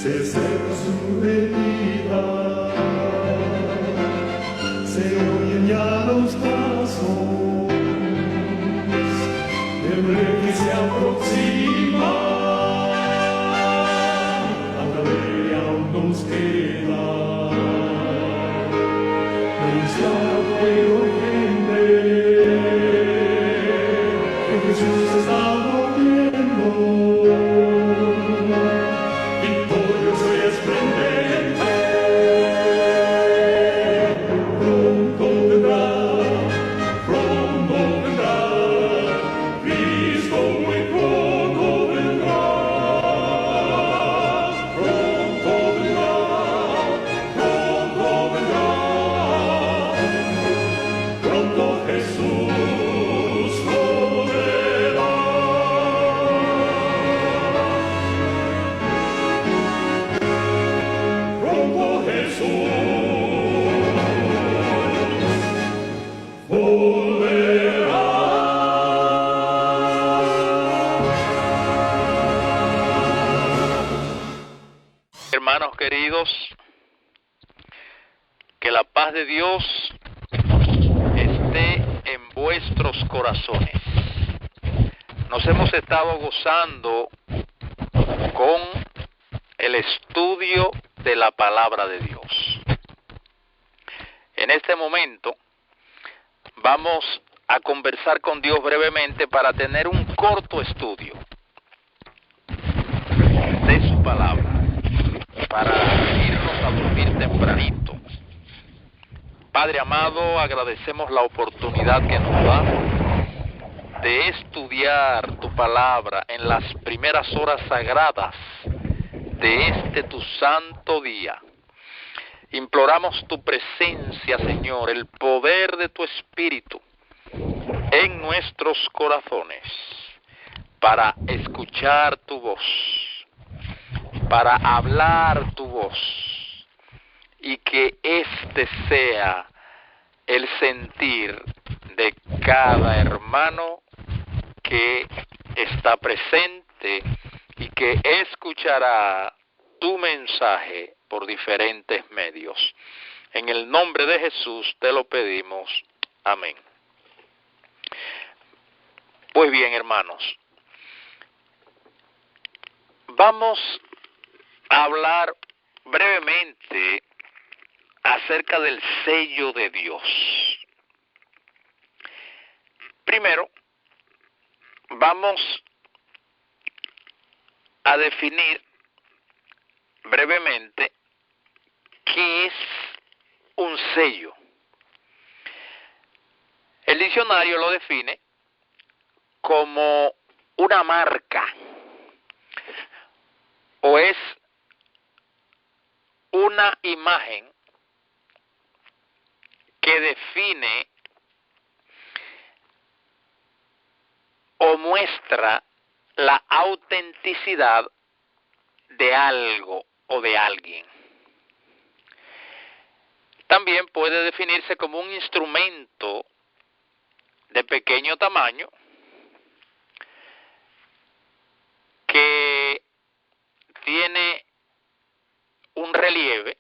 se acerca su venida, se oyen ya los pasos del rey que se aproxima, hasta ver aún nos queda anunciar al pueblo gente que Jesús está volviendo. Hermanos queridos, que la paz de Dios esté en vuestros corazones. Nos hemos estado gozando con el estudio de la palabra de Dios. En este momento vamos a conversar con Dios brevemente para tener un corto estudio de su palabra, para irnos a dormir tempranito. Padre amado, agradecemos la oportunidad que nos da de estudiar tu palabra en las primeras horas sagradas de este tu santo día. Imploramos tu presencia, Señor, el poder de tu Espíritu en nuestros corazones para escuchar tu voz, para hablar tu voz, y que este sea el sentir de cada hermano que está presente y que escuchará tu mensaje por diferentes medios. En el nombre de Jesús te lo pedimos. Amén. Pues bien, hermanos, vamos a hablar brevemente acerca del sello de Dios. Primero, vamos a definir brevemente qué es un sello. El diccionario lo define como una marca, o es una imagen que define o muestra la autenticidad de algo o de alguien. También puede definirse como un instrumento de pequeño tamaño que tiene un relieve,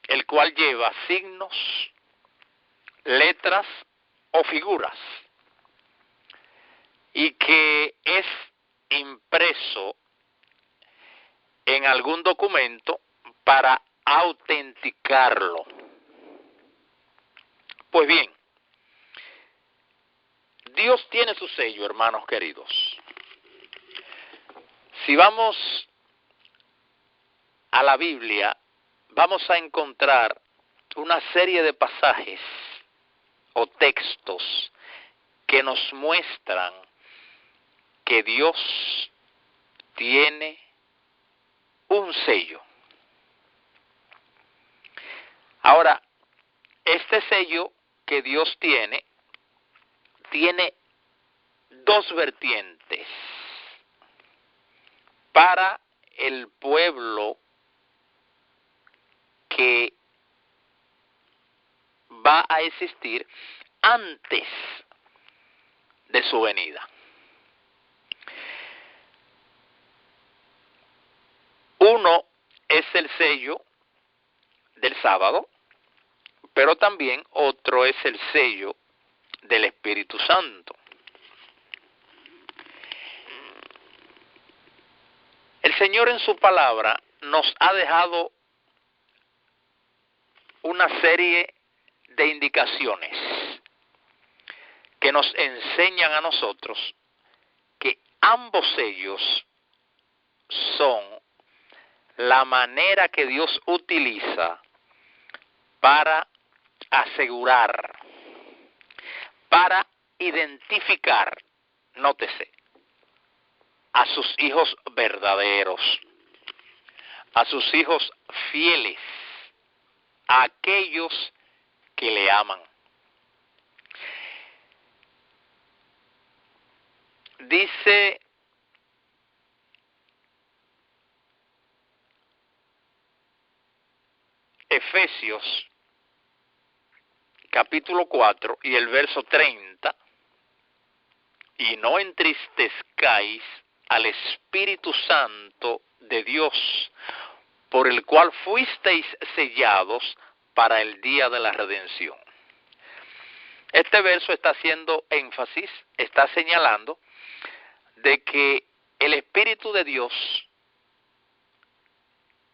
el cual lleva signos, letras o figuras, y que es impreso en algún documento para autenticarlo. Pues bien, Dios tiene su sello, hermanos queridos. Si vamos a la Biblia, vamos a encontrar una serie de pasajes o textos que nos muestran que Dios tiene un sello. Ahora, este sello que Dios tiene dos vertientes para el pueblo que va a existir antes de su venida. Uno es el sello del sábado, pero también otro es el sello del Espíritu Santo. El Señor en su palabra nos ha dejado una serie de indicaciones que nos enseñan a nosotros que ambos sellos son la manera que Dios utiliza para asegurar, para identificar, nótese, a sus hijos verdaderos, a sus hijos fieles, a aquellos que le aman. Dice Efesios capítulo 4 y el verso 30, y no entristezcáis al Espíritu Santo de Dios, por el cual fuisteis sellados para el día de la redención. Este verso está haciendo énfasis, está señalando de que el Espíritu de Dios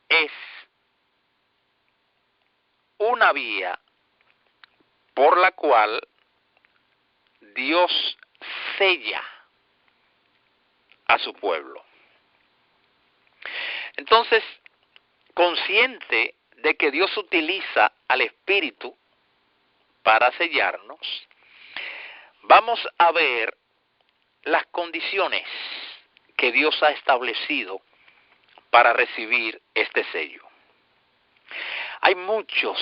es una vía por la cual Dios sella a su pueblo. Entonces, consciente de que Dios utiliza al Espíritu para sellarnos, vamos a ver las condiciones que Dios ha establecido para recibir este sello. Hay muchos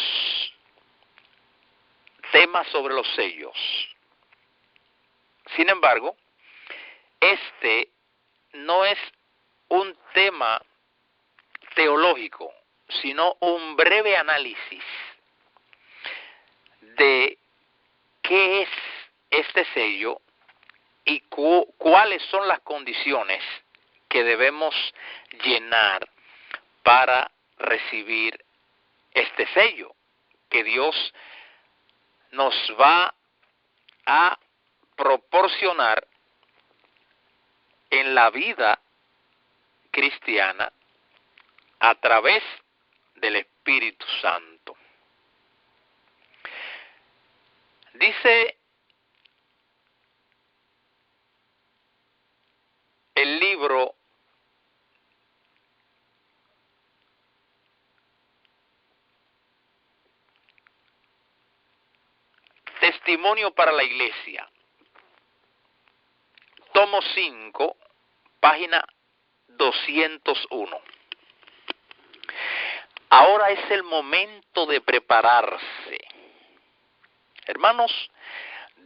temas sobre los sellos. Sin embargo, este no es un tema teológico, sino un breve análisis de qué es este sello y cuáles son las condiciones que debemos llenar para recibir este sello que Dios nos va a proporcionar en la vida cristiana a través del Espíritu Santo. Dice el libro Testimonio para la Iglesia, tomo 5, página 201. Ahora es el momento de prepararse. Hermanos,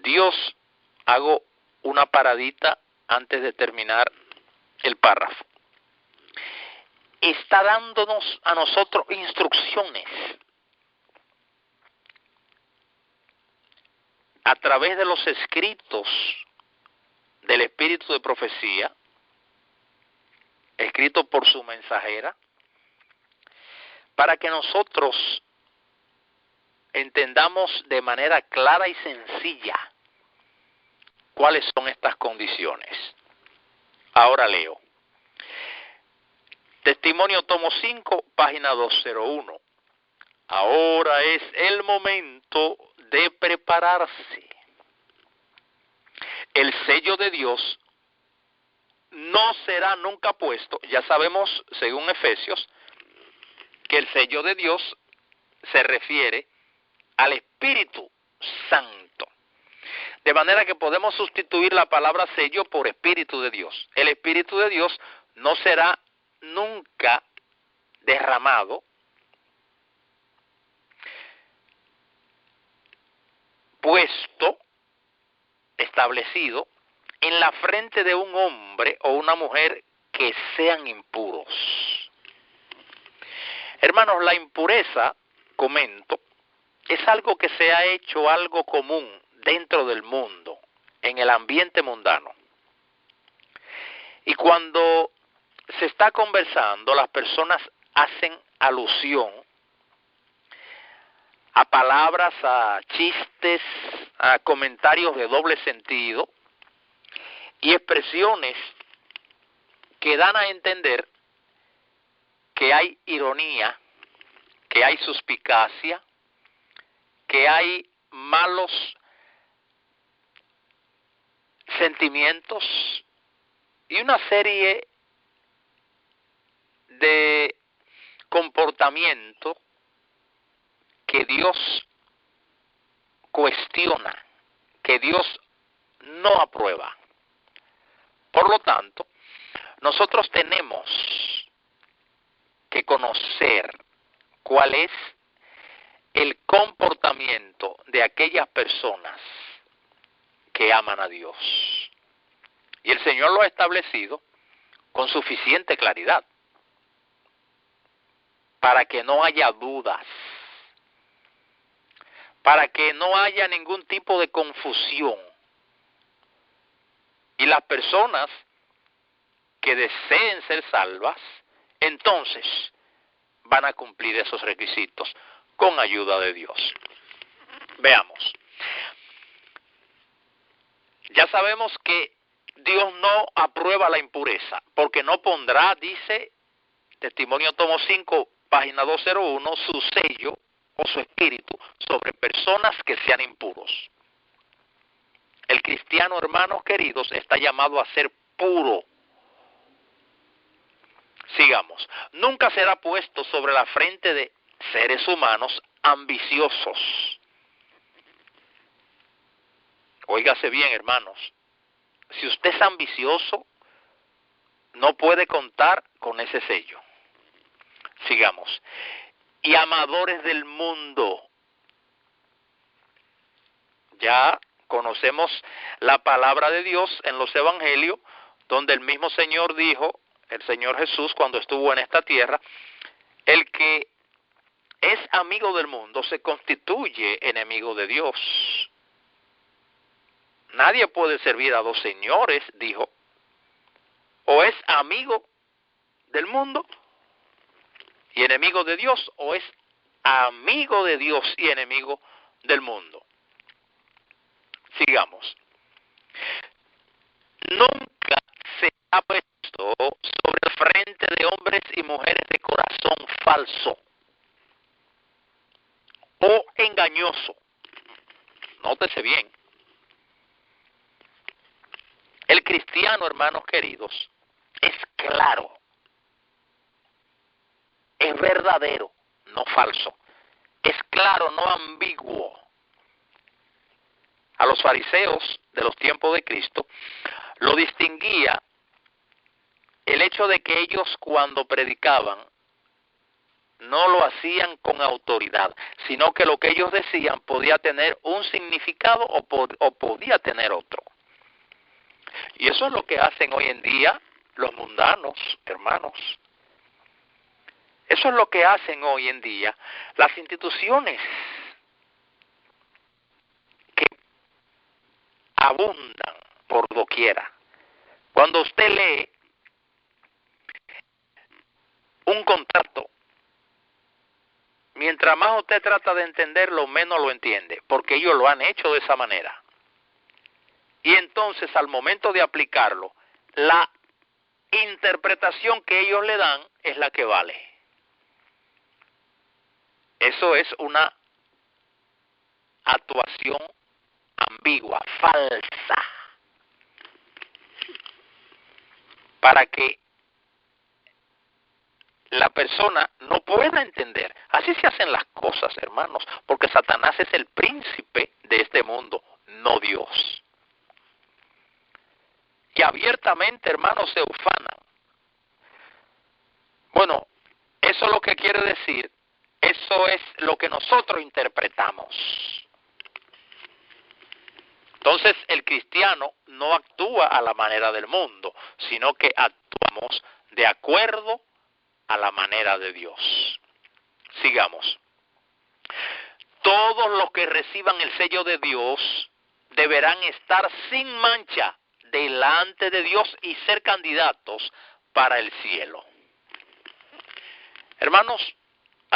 Dios, hago una paradita antes de terminar el párrafo. Está dándonos a nosotros instrucciones a través de los escritos del Espíritu de Profecía, escrito por su mensajera, para que nosotros entendamos de manera clara y sencilla cuáles son estas condiciones. Ahora leo. Testimonio tomo 5, página 201. Ahora es el momento de prepararse. El sello de Dios no será nunca puesto. Ya sabemos, según Efesios, que el sello de Dios se refiere al Espíritu Santo. De manera que podemos sustituir la palabra sello por Espíritu de Dios. El Espíritu de Dios no será nunca derramado puesto, establecido en la frente de un hombre o una mujer que sean impuros. Hermanos, la impureza, comento, es algo que se ha hecho algo común dentro del mundo, en el ambiente mundano. Y cuando se está conversando, las personas hacen alusión a palabras, a chistes, a comentarios de doble sentido y expresiones que dan a entender que hay ironía, que hay suspicacia, que hay malos sentimientos y una serie de comportamiento que Dios cuestiona, que Dios no aprueba. Por lo tanto, nosotros tenemos que conocer cuál es el comportamiento de aquellas personas que aman a Dios. Y el Señor lo ha establecido con suficiente claridad para que no haya dudas, para que no haya ningún tipo de confusión. Y las personas que deseen ser salvas, entonces van a cumplir esos requisitos con ayuda de Dios. Veamos. Ya sabemos que Dios no aprueba la impureza, porque no pondrá, dice Testimonio tomo 5, página 201, su sello o su espíritu sobre personas que sean impuros. El cristiano, hermanos queridos, está llamado a ser puro. Sigamos. Nunca será puesto sobre la frente de seres humanos ambiciosos. Óigase bien, hermanos. Si usted es ambicioso, no puede contar con ese sello. Sigamos. Y amadores del mundo. Ya conocemos la palabra de Dios en los evangelios, donde el mismo Señor dijo, el Señor Jesús cuando estuvo en esta tierra, el que es amigo del mundo se constituye enemigo de Dios. Nadie puede servir a dos señores, dijo. O es amigo del mundo y enemigo de Dios, o es amigo de Dios y enemigo del mundo. Sigamos. Nunca se ha puesto sobre el frente de hombres y mujeres de corazón falso o engañoso. Nótese bien. El cristiano, hermanos queridos, es claro, es verdadero, no falso, es claro, no ambiguo. A los fariseos de los tiempos de Cristo lo distinguía el hecho de que ellos cuando predicaban no lo hacían con autoridad, sino que lo que ellos decían podía tener un significado o podía tener otro. Y eso es lo que hacen hoy en día los mundanos, hermanos. Eso es lo que hacen hoy en día las instituciones que abundan por doquiera. Cuando usted lee un contrato, mientras más usted trata de entenderlo, menos lo entiende, porque ellos lo han hecho de esa manera. Y entonces, al momento de aplicarlo, la interpretación que ellos le dan es la que vale. Eso es una actuación ambigua, falsa, para que la persona no pueda entender. Así se hacen las cosas, hermanos, porque Satanás es el príncipe de este mundo, no Dios. Y abiertamente, hermanos, se ufanan. Bueno, eso lo que quiere decir, eso es lo que nosotros interpretamos. Entonces, el cristiano no actúa a la manera del mundo, sino que actuamos de acuerdo a la manera de Dios. Sigamos. Todos los que reciban el sello de Dios deberán estar sin mancha delante de Dios y ser candidatos para el cielo. Hermanos,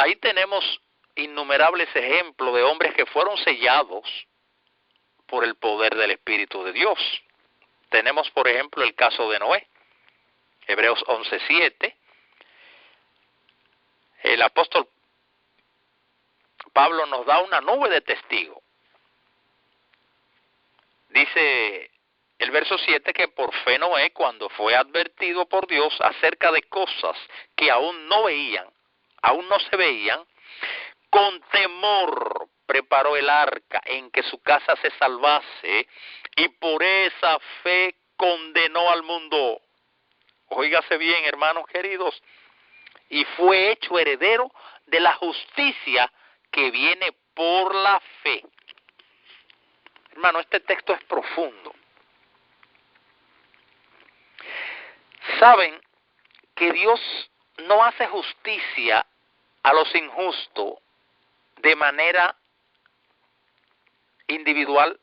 ahí tenemos innumerables ejemplos de hombres que fueron sellados por el poder del Espíritu de Dios. Tenemos, por ejemplo, el caso de Noé, Hebreos 11:7. El apóstol Pablo nos da una nube de testigos. Dice el verso 7 que por fe Noé, cuando fue advertido por Dios acerca de cosas que aún no se veían, con temor preparó el arca en que su casa se salvase, y por esa fe condenó al mundo. Óigase bien, hermanos queridos, y fue hecho heredero de la justicia que viene por la fe. Hermano, este texto es profundo. Saben que Dios no hace justicia a los injustos de manera individual.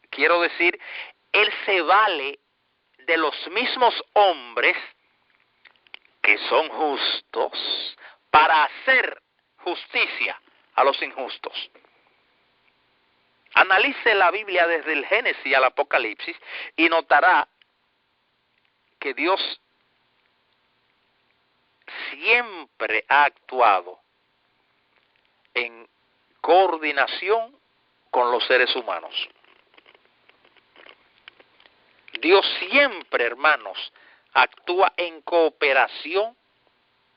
Quiero decir, Él se vale de los mismos hombres que son justos para hacer justicia a los injustos. Analice la Biblia desde el Génesis al Apocalipsis y notará que Dios siempre ha actuado en coordinación con los seres humanos. Dios siempre, hermanos, actúa en cooperación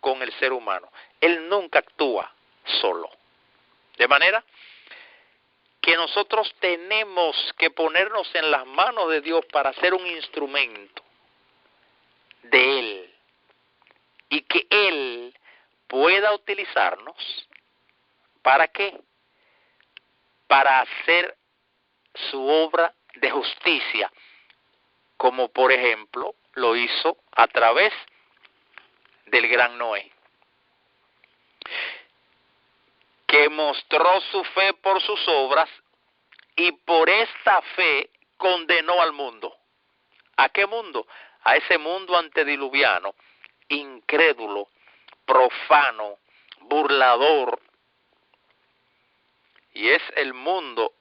con el ser humano. Él nunca actúa solo. De manera que nosotros tenemos que ponernos en las manos de Dios para ser un instrumento de Él, y que Él pueda utilizarnos. ¿Para qué? Para hacer su obra de justicia, como por ejemplo lo hizo a través del gran Noé, que mostró su fe por sus obras y por esta fe condenó al mundo. ¿A qué mundo? A ese mundo antediluviano, incrédulo, profano, burlador. Y es el mundo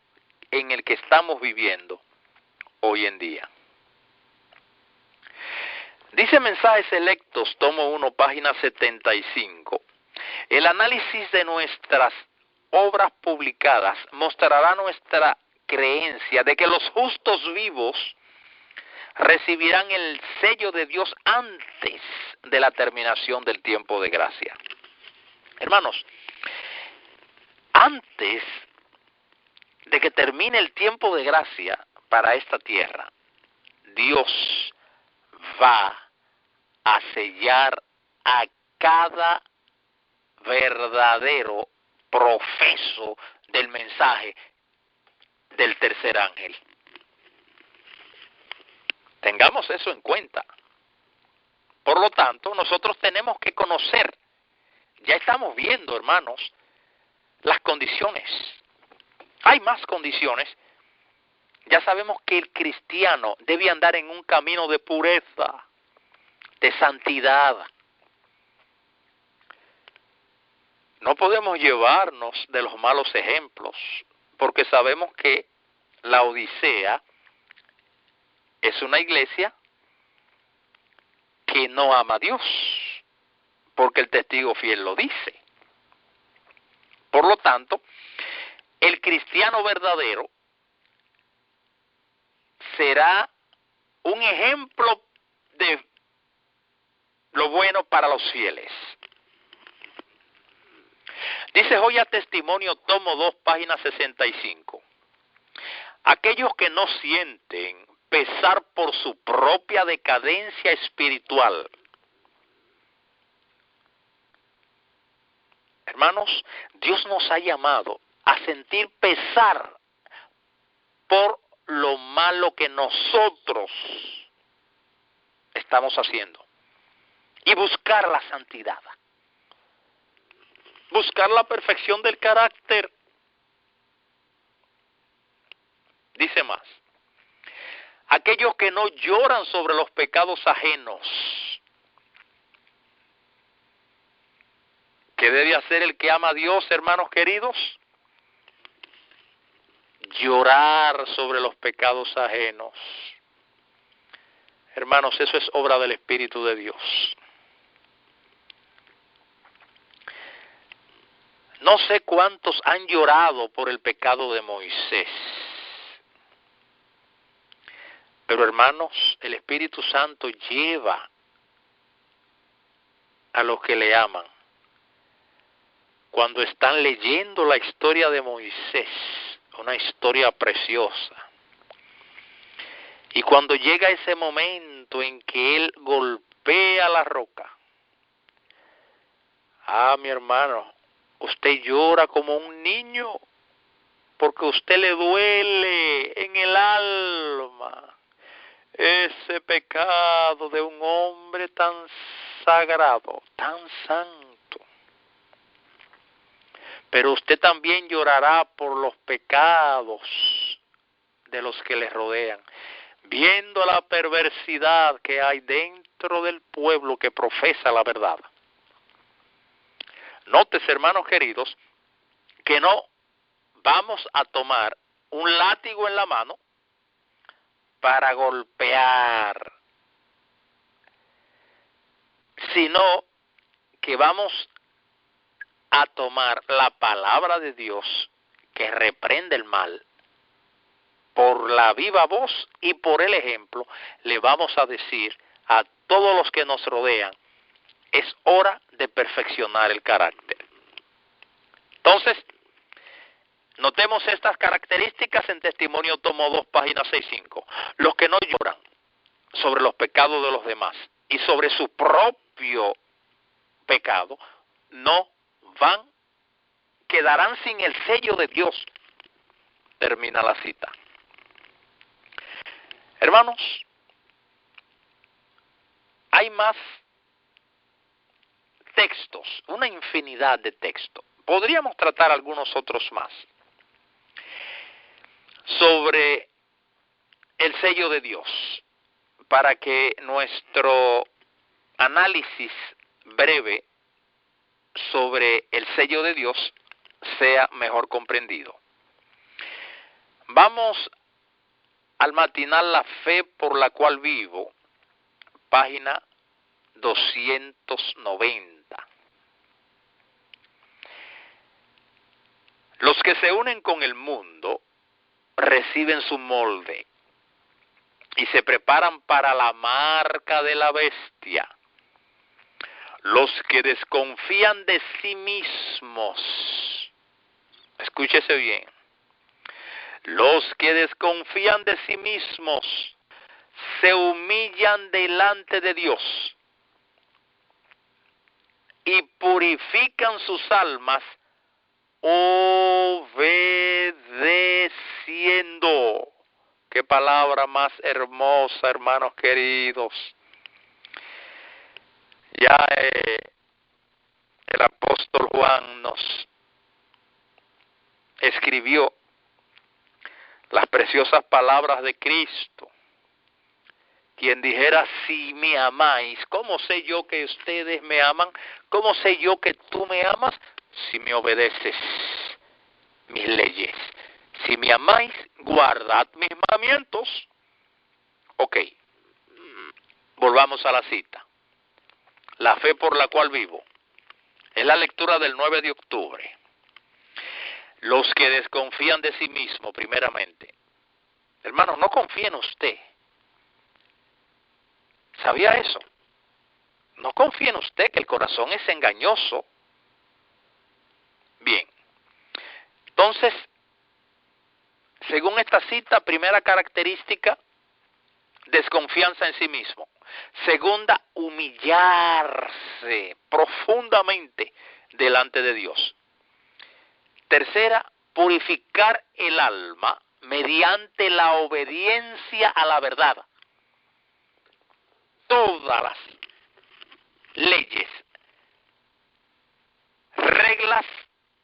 en el que estamos viviendo hoy en día. Dice Mensajes Selectos, tomo 1, página 75. El análisis de nuestras obras publicadas mostrará nuestra creencia de que los justos vivos recibirán el sello de Dios antes de la terminación del tiempo de gracia. Hermanos, antes de que termine el tiempo de gracia para esta tierra, Dios va a sellar a cada verdadero profeso del mensaje del tercer ángel. Tengamos eso en cuenta. Por lo tanto, nosotros tenemos que conocer, ya estamos viendo, hermanos, las condiciones. Hay más condiciones. Ya sabemos que el cristiano debe andar en un camino de pureza, de santidad. No podemos llevarnos de los malos ejemplos, porque sabemos que la Odisea es una iglesia que no ama a Dios, porque el testigo fiel lo dice. Por lo tanto, el cristiano verdadero será un ejemplo de lo bueno para los fieles. Dice Joya Testimonio, tomo 2, página 65. Aquellos que no sienten pesar por su propia decadencia espiritual. Hermanos, Dios nos ha llamado a sentir pesar por lo malo que nosotros estamos haciendo y buscar la santidad, buscar la perfección del carácter. Dice más, aquellos que no lloran sobre los pecados ajenos, ¿Qué debe hacer el que ama a Dios, hermanos queridos? Llorar sobre los pecados ajenos. Hermanos, eso es obra del Espíritu de Dios. No sé cuántos han llorado por el pecado de Moisés. Pero hermanos, el Espíritu Santo lleva a los que le aman. Cuando están leyendo la historia de Moisés, una historia preciosa. Y cuando llega ese momento en que él golpea la roca, mi hermano, usted llora como un niño porque a usted le duele en el alma ese pecado de un hombre tan sagrado, tan santo. Pero usted también llorará por los pecados de los que le rodean, viendo la perversidad que hay dentro del pueblo que profesa la verdad. Nótese, hermanos queridos, que no vamos a tomar un látigo en la mano para golpear, sino que vamos a tomar la palabra de Dios que reprende el mal. Por la viva voz y por el ejemplo, le vamos a decir a todos los que nos rodean, es hora de perfeccionar el carácter. Entonces, notemos estas características en Testimonio tomo 2, página 6-5. Los que no lloran sobre los pecados de los demás y sobre su propio pecado, no quedarán sin el sello de Dios. Termina la cita. Hermanos, hay más textos, una infinidad de textos. Podríamos tratar algunos otros más sobre el sello de Dios, para que nuestro análisis breve sobre el sello de Dios sea mejor comprendido. Vamos al matinal La Fe por la cual vivo, página 290. Los que se unen con el mundo reciben su molde y se preparan para la marca de la bestia. Los que desconfían de sí mismos, escúchese bien, los que desconfían de sí mismos se humillan delante de Dios y purifican sus almas obedeciendo. Qué palabra más hermosa, hermanos queridos. Ya el apóstol Juan nos escribió las preciosas palabras de Cristo, quien dijera, si me amáis, ¿cómo sé yo que ustedes me aman? ¿Cómo sé yo que tú me amas? Si me obedeces mis leyes. Si me amáis, guardad mis mandamientos. Ok, volvamos a la cita. La fe por la cual vivo. Es la lectura del 9 de octubre. Los que desconfían de sí mismos, primeramente. Hermanos, no confíe en usted. ¿Sabía eso? No confíe en usted, que el corazón es engañoso. Bien. Entonces, según esta cita, primera característica, desconfianza en sí mismo. Segunda, humillarse profundamente delante de Dios. Tercera, purificar el alma mediante la obediencia a la verdad. Todas las leyes, reglas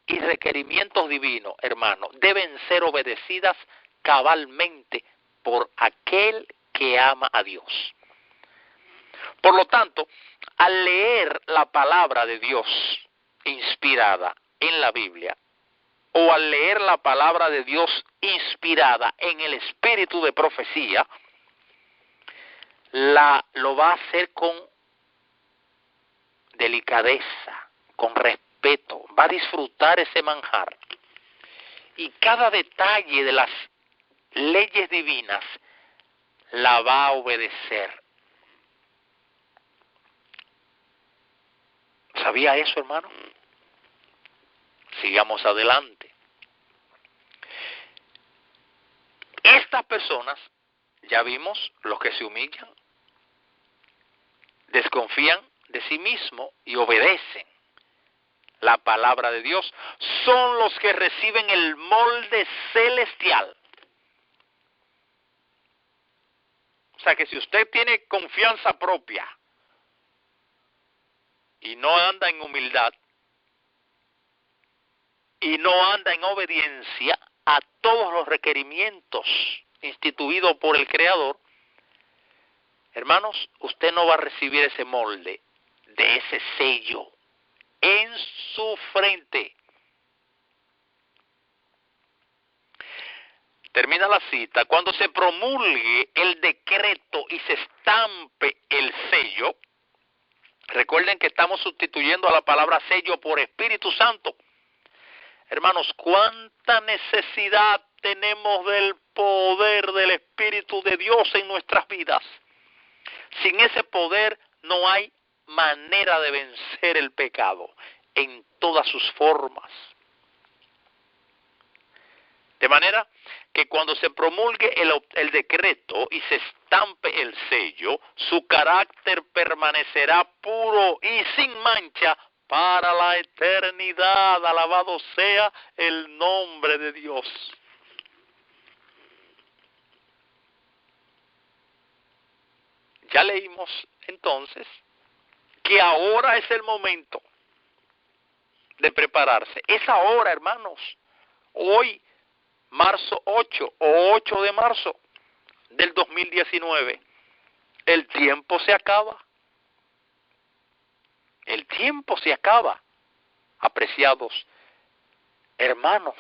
y requerimientos divinos, hermano, deben ser obedecidas cabalmente por aquel que ama a Dios. Por lo tanto, al leer la palabra de Dios, inspirada en la Biblia, o al leer la palabra de Dios inspirada en el espíritu de profecía, lo va a hacer con delicadeza, con respeto, va a disfrutar ese manjar. Y cada detalle de las leyes divinas la va a obedecer. ¿Sabía eso, hermano? Sigamos adelante. Estas personas, ya vimos, los que se humillan, desconfían de sí mismos y obedecen la palabra de Dios, son los que reciben el molde celestial. O sea que si usted tiene confianza propia y no anda en humildad y no anda en obediencia a todos los requerimientos instituidos por el Creador, hermanos, usted no va a recibir ese molde de ese sello en su frente. Termina la cita. Cuando se promulgue el decreto y se estampe el sello, recuerden que estamos sustituyendo a la palabra sello por Espíritu Santo. Hermanos, ¿cuánta necesidad tenemos del poder del Espíritu de Dios en nuestras vidas? Sin ese poder no hay manera de vencer el pecado en todas sus formas. De manera que cuando se promulgue el decreto y se estampe el sello, su carácter permanecerá puro y sin mancha para la eternidad. Alabado sea el nombre de Dios. Ya leímos entonces que ahora es el momento de prepararse. Es ahora, hermanos. Hoy, marzo 8 o 8 de marzo del 2019. El tiempo se acaba. El tiempo se acaba. Apreciados hermanos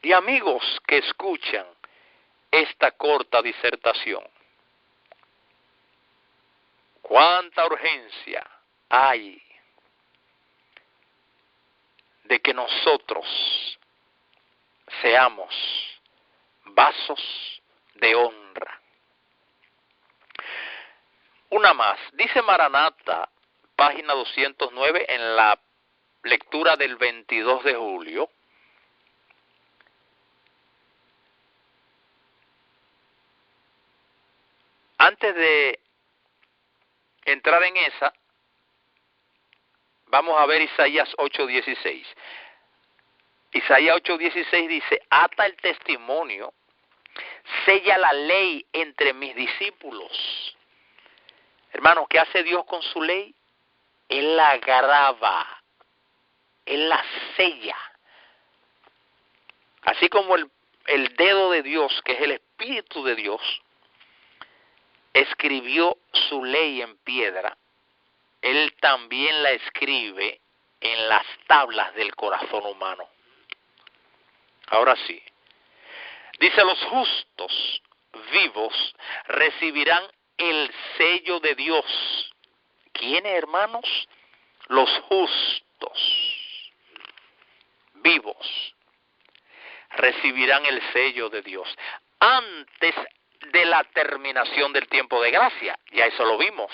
y amigos que escuchan esta corta disertación. Cuánta urgencia hay de que nosotros seamos vasos de honra. Una más, dice Maranata, página 209, en la lectura del 22 de julio, antes de entrar en esa, vamos a ver Isaías 8:16. Isaías 8:16 dice: ata el testimonio, sella la ley entre mis discípulos. Hermanos, ¿qué hace Dios con su ley? Él la graba, Él la sella. Así como el dedo de Dios, que es el Espíritu de Dios, escribió su ley en piedra, Él también la escribe en las tablas del corazón humano. Ahora sí, dice: los justos vivos recibirán el sello de Dios. ¿Quiénes, hermanos? Los justos vivos recibirán el sello de Dios antes de la terminación del tiempo de gracia. Ya eso lo vimos.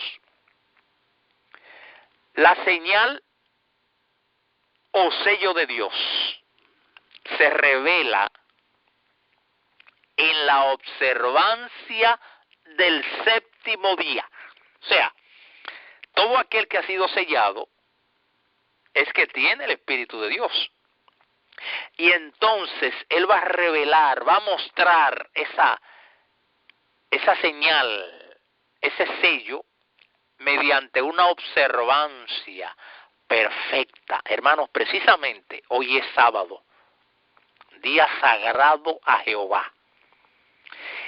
La señal o sello de Dios se revela en la observancia del séptimo día. O sea, todo aquel que ha sido sellado es que tiene el Espíritu de Dios. Y entonces Él va a revelar, va a mostrar esa señal, ese sello, mediante una observancia perfecta. Hermanos, precisamente hoy es sábado, día sagrado a Jehová.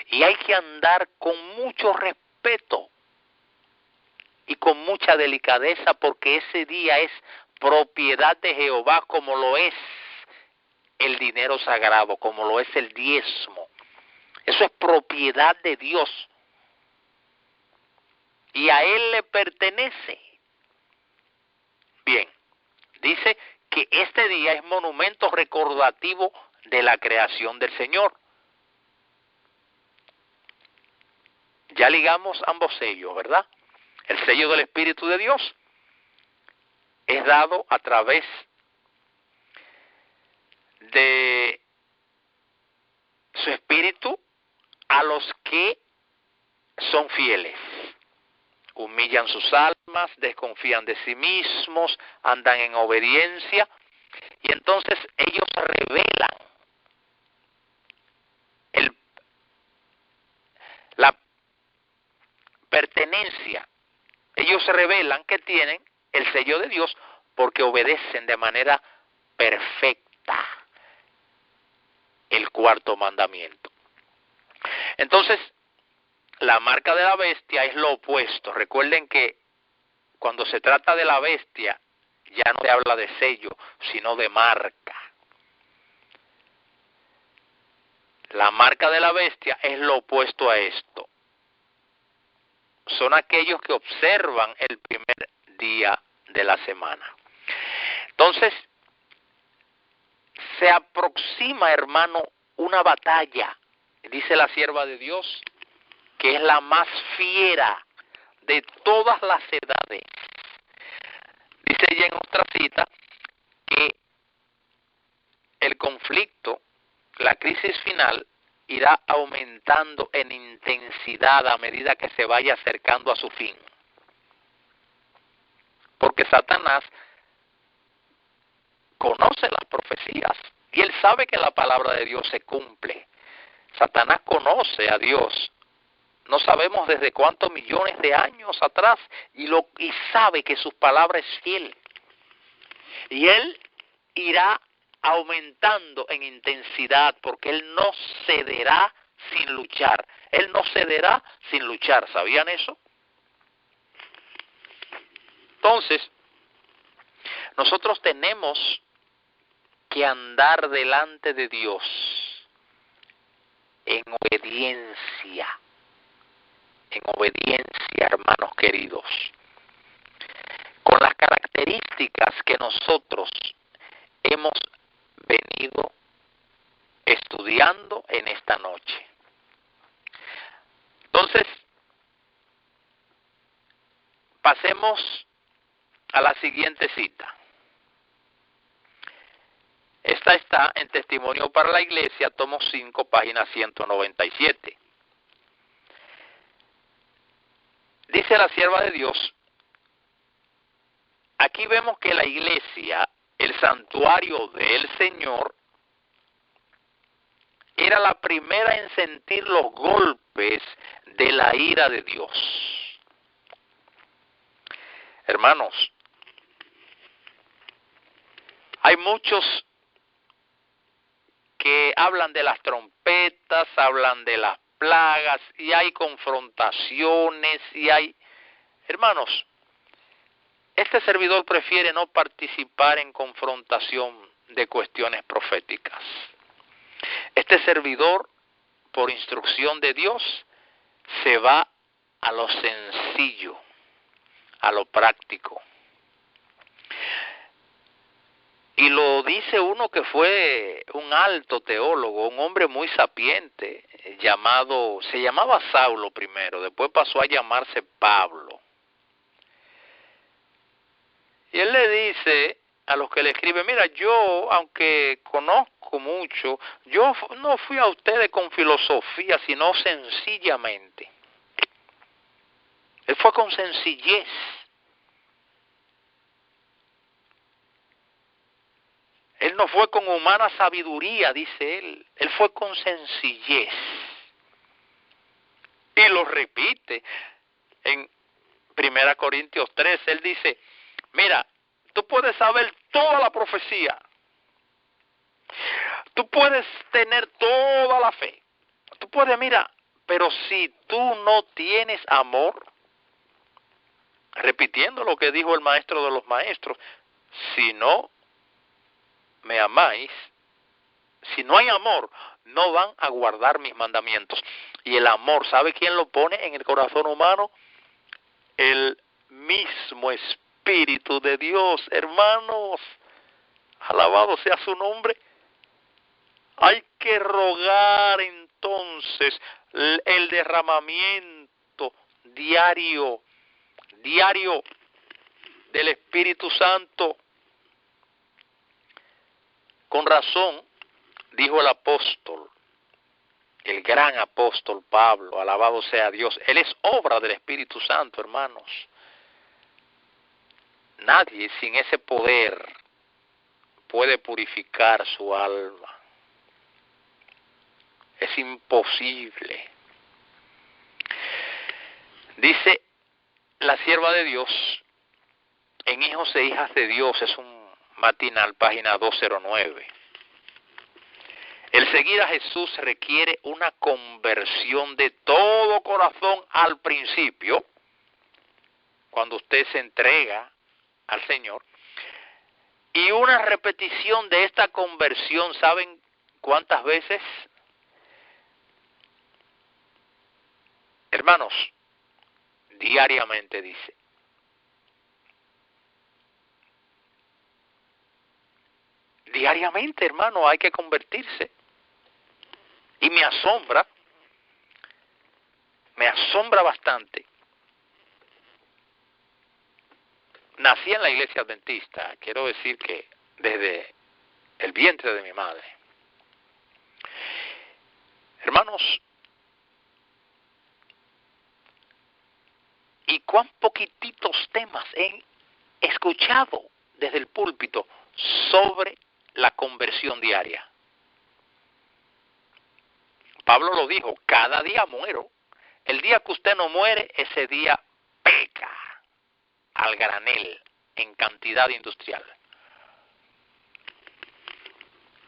Y hay que andar con mucho respeto y con mucha delicadeza, porque ese día es propiedad de Jehová, como lo es el dinero sagrado, como lo es el diezmo. Eso es propiedad de Dios y a Él le pertenece. Bien, dice que este día es monumento recordativo de la creación del Señor. Ya ligamos ambos sellos, ¿verdad? El sello del Espíritu de Dios es dado a través de su Espíritu a los que son fieles. Humillan sus almas, desconfían de sí mismos, andan en obediencia, y entonces ellos revelan la pertenencia. Ellos revelan que tienen el sello de Dios porque obedecen de manera perfecta el cuarto mandamiento. Entonces, la marca de la bestia es lo opuesto. Recuerden que cuando se trata de la bestia, ya no se habla de sello, sino de marca. La marca de la bestia es lo opuesto a esto. Son aquellos que observan el primer día de la semana. Entonces, se aproxima, hermano, una batalla, dice la sierva de Dios, que es la más fiera de todas las edades. Dice ella en otra cita que el conflicto, la crisis final, irá aumentando en intensidad a medida que se vaya acercando a su fin. Porque Satanás conoce las profecías y él sabe que la palabra de Dios se cumple. Satanás conoce a Dios. No sabemos desde cuántos millones de años atrás y sabe que su palabra es fiel. Y él irá aumentando en intensidad porque él no cederá sin luchar. Él no cederá sin luchar. ¿Sabían eso? Entonces, nosotros tenemos que andar delante de Dios en obediencia. En obediencia, hermanos queridos, con las características que nosotros hemos venido estudiando en esta noche. Entonces, pasemos a la siguiente cita. Esta está en Testimonio para la Iglesia, tomo 5, página 197. Dice la sierva de Dios, aquí vemos que la iglesia, el santuario del Señor, era la primera en sentir los golpes de la ira de Dios. Hermanos, hay muchos que hablan de las trompetas, hablan de las plagas, y hay confrontaciones, y hay... Hermanos, este servidor prefiere no participar en confrontación de cuestiones proféticas. Este servidor, por instrucción de Dios, se va a lo sencillo, a lo práctico. Y lo dice uno que fue un alto teólogo, un hombre muy sapiente, se llamaba Saulo primero, después pasó a llamarse Pablo. Y él le dice a los que le escriben, mira, yo, aunque conozco mucho, yo no fui a ustedes con filosofía, sino sencillamente. Él fue con sencillez. Él no fue con humana sabiduría, dice él. Él fue con sencillez. Y lo repite en 1 Corintios 3. Él dice, mira, tú puedes saber toda la profecía. Tú puedes tener toda la fe. Tú puedes, mira, pero si tú no tienes amor, repitiendo lo que dijo el maestro de los maestros: si no me amáis, si no hay amor, no van a guardar mis mandamientos. Y el amor, ¿sabe quién lo pone en el corazón humano? El mismo Espíritu de Dios, hermanos. Alabado sea su nombre. Hay que rogar entonces el derramamiento diario del Espíritu Santo. Con razón, dijo el apóstol, el gran apóstol Pablo, alabado sea Dios, él es obra del Espíritu Santo, hermanos. Nadie sin ese poder puede purificar su alma. Es imposible. Dice la sierva de Dios en Hijos e Hijas de Dios, es un matinal, página 209. El seguir a Jesús requiere una conversión de todo corazón al principio, cuando usted se entrega al Señor, y una repetición de esta conversión. ¿Saben cuántas veces? Hermanos, diariamente, dice. Diariamente, hermano, hay que convertirse. Y me asombra bastante. Nací en la iglesia adventista, quiero decir que desde el vientre de mi madre. Hermanos, y cuán poquititos temas he escuchado desde el púlpito sobre la conversión diaria. Pablo lo dijo: cada día muero. El día que usted no muere, ese día peca al granel, en cantidad industrial.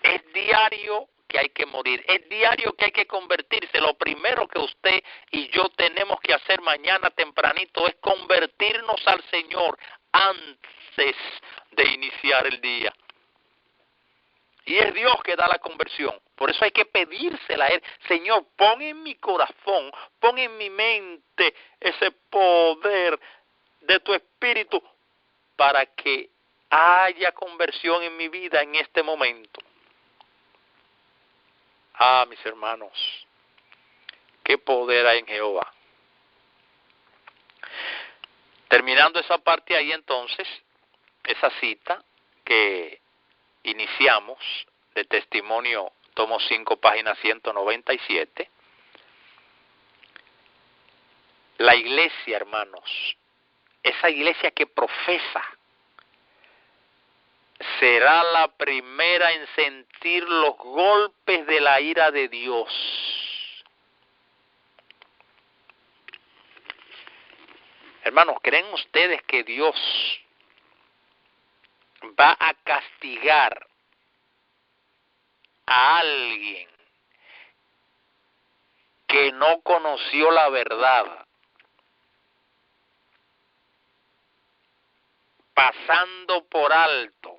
Es diario que hay que morir, es diario que hay que convertirse. Lo primero que usted y yo tenemos que hacer mañana tempranito es convertirnos al Señor antes de iniciar el día. Y es Dios que da la conversión. Por eso hay que pedírsela a Él. Señor, pon en mi corazón, pon en mi mente ese poder de tu Espíritu para que haya conversión en mi vida en este momento. Ah, mis hermanos, qué poder hay en Jehová. Terminando esa parte ahí entonces, esa cita que iniciamos de Testimonio, tomo 5, página 197. La iglesia, hermanos, esa iglesia que profesa, será la primera en sentir los golpes de la ira de Dios. Hermanos, ¿creen ustedes que Dios va a castigar a alguien que no conoció la verdad, pasando por alto,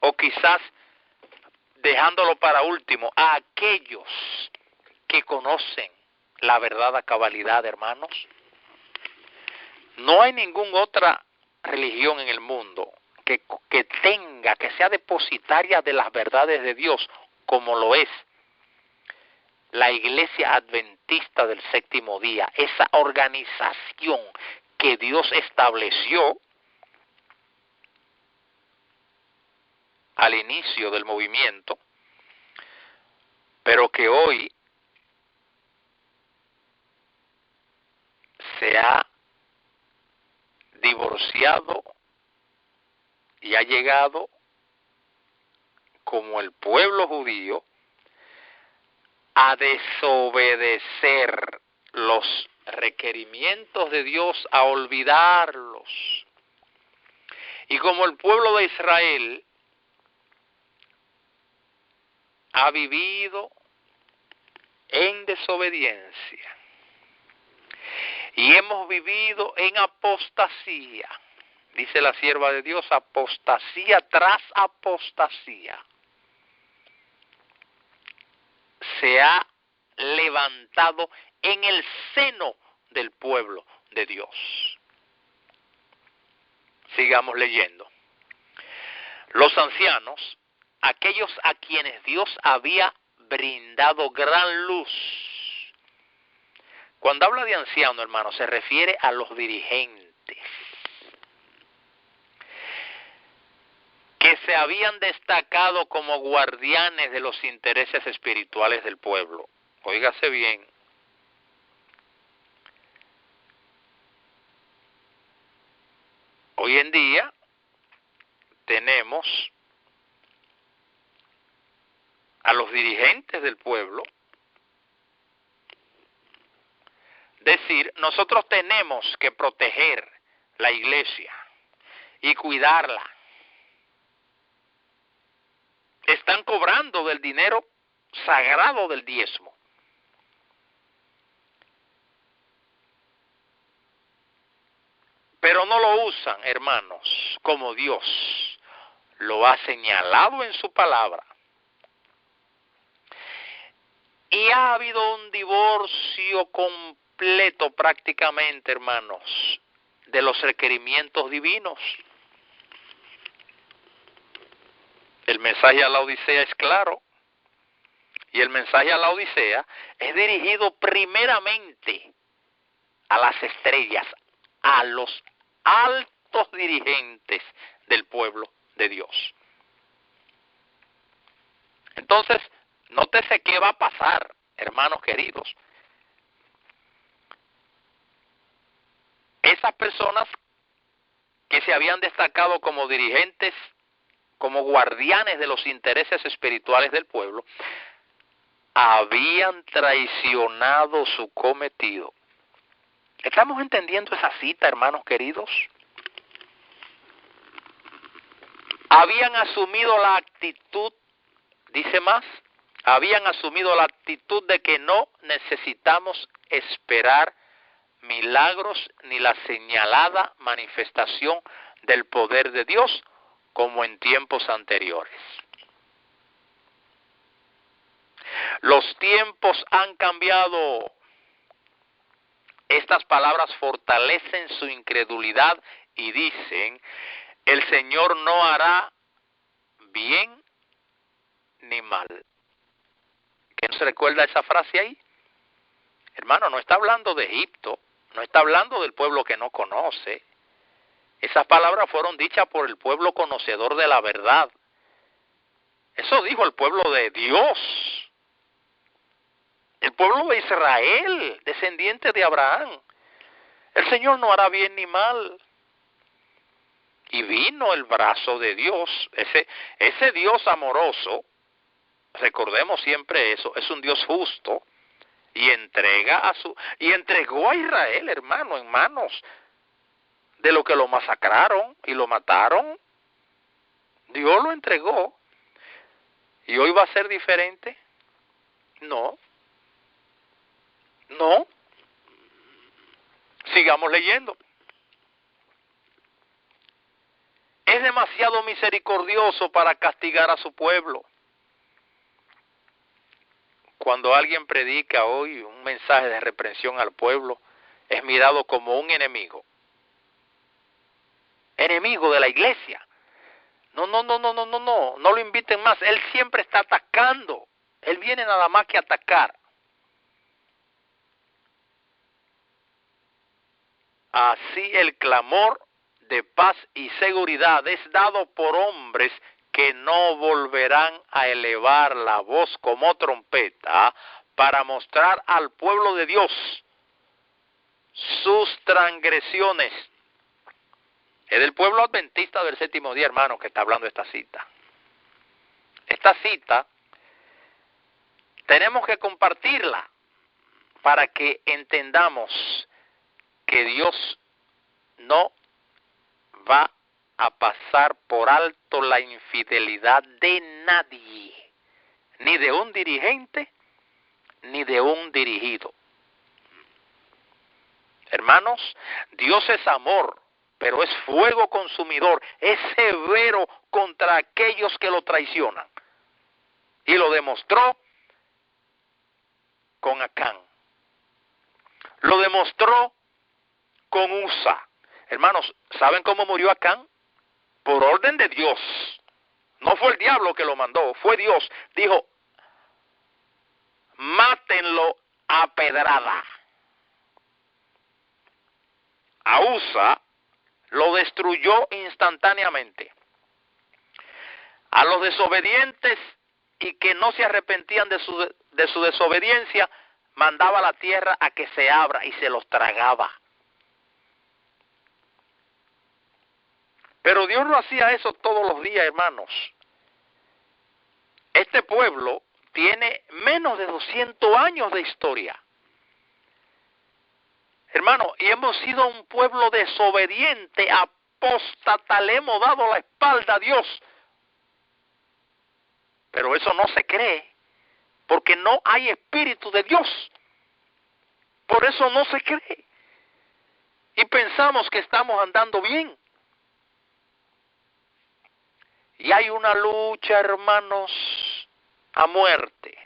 o quizás dejándolo para último, a aquellos que conocen la verdad a cabalidad, hermanos? No hay ninguna otra religión en el mundo que sea depositaria de las verdades de Dios, como lo es la Iglesia Adventista del Séptimo Día, esa organización que Dios estableció al inicio del movimiento, pero que hoy se ha divorciado y ha llegado, como el pueblo judío, a desobedecer los requerimientos de Dios, a olvidarlos. Y como el pueblo de Israel ha vivido en desobediencia y hemos vivido en apostasía. Dice la sierva de Dios, apostasía tras apostasía. Se ha levantado en el seno del pueblo de Dios. Sigamos leyendo. Los ancianos, aquellos a quienes Dios había brindado gran luz. Cuando habla de anciano, hermano, se refiere a los dirigentes que se habían destacado como guardianes de los intereses espirituales del pueblo. Óigase bien. Hoy en día tenemos a los dirigentes del pueblo decir, nosotros tenemos que proteger la iglesia y cuidarla. Están cobrando del dinero sagrado del diezmo. Pero no lo usan, hermanos, como Dios lo ha señalado en su palabra. Y ha habido un divorcio completo prácticamente, hermanos, de los requerimientos divinos. El mensaje a la Odisea es claro. Y el mensaje a la Odisea es dirigido primeramente a las estrellas, a los altos dirigentes del pueblo de Dios. Entonces, nótese qué va a pasar, hermanos queridos. Esas personas que se habían destacado como dirigentes, como guardianes de los intereses espirituales del pueblo, habían traicionado su cometido. ¿Estamos entendiendo esa cita, hermanos queridos? Habían asumido la actitud, dice más, habían asumido la actitud de que no necesitamos esperar milagros ni la señalada manifestación del poder de Dios como en tiempos anteriores. Los tiempos han cambiado. Estas palabras fortalecen su incredulidad y dicen, el Señor no hará bien ni mal. ¿Qué nos recuerda esa frase ahí? Hermano, no está hablando de Egipto, no está hablando del pueblo que no conoce. Esas palabras fueron dichas por el pueblo conocedor de la verdad. Eso dijo el pueblo de Dios. El pueblo de Israel, descendiente de Abraham. El Señor no hará bien ni mal. Y vino el brazo de Dios, ese Dios amoroso, recordemos siempre eso, es un Dios justo, y entregó a Israel, hermano, en manos de lo que lo masacraron y lo mataron. Dios lo entregó. ¿Y hoy va a ser diferente? No. No. Sigamos leyendo. Es demasiado misericordioso para castigar a su pueblo. Cuando alguien predica hoy un mensaje de reprensión al pueblo, es mirado como un enemigo. Enemigo de la iglesia. No lo inviten más. Él siempre está atacando. Él viene nada más que a atacar. Así el clamor de paz y seguridad es dado por hombres que no volverán a elevar la voz como trompeta para mostrar al pueblo de Dios sus transgresiones. Es del pueblo adventista del séptimo día, hermano, que está hablando esta cita. Esta cita tenemos que compartirla para que entendamos que Dios no va a pasar por alto la infidelidad de nadie, ni de un dirigente, ni de un dirigido. Hermanos, Dios es amor, pero es fuego consumidor, es severo contra aquellos que lo traicionan. Y lo demostró con Acán. Lo demostró con Usa. Hermanos, ¿saben cómo murió Acán? Por orden de Dios. No fue el diablo que lo mandó, fue Dios. Dijo, mátenlo a pedrada. A Usa lo destruyó instantáneamente. A los desobedientes y que no se arrepentían de su desobediencia, mandaba a la tierra a que se abra y se los tragaba. Pero Dios no hacía eso todos los días, hermanos. Este pueblo tiene menos de 200 años de historia. Hermano, y hemos sido un pueblo desobediente, apóstata, le hemos dado la espalda a Dios. Pero eso no se cree, porque no hay Espíritu de Dios. Por eso no se cree. Y pensamos que estamos andando bien. Y hay una lucha, hermanos, a muerte.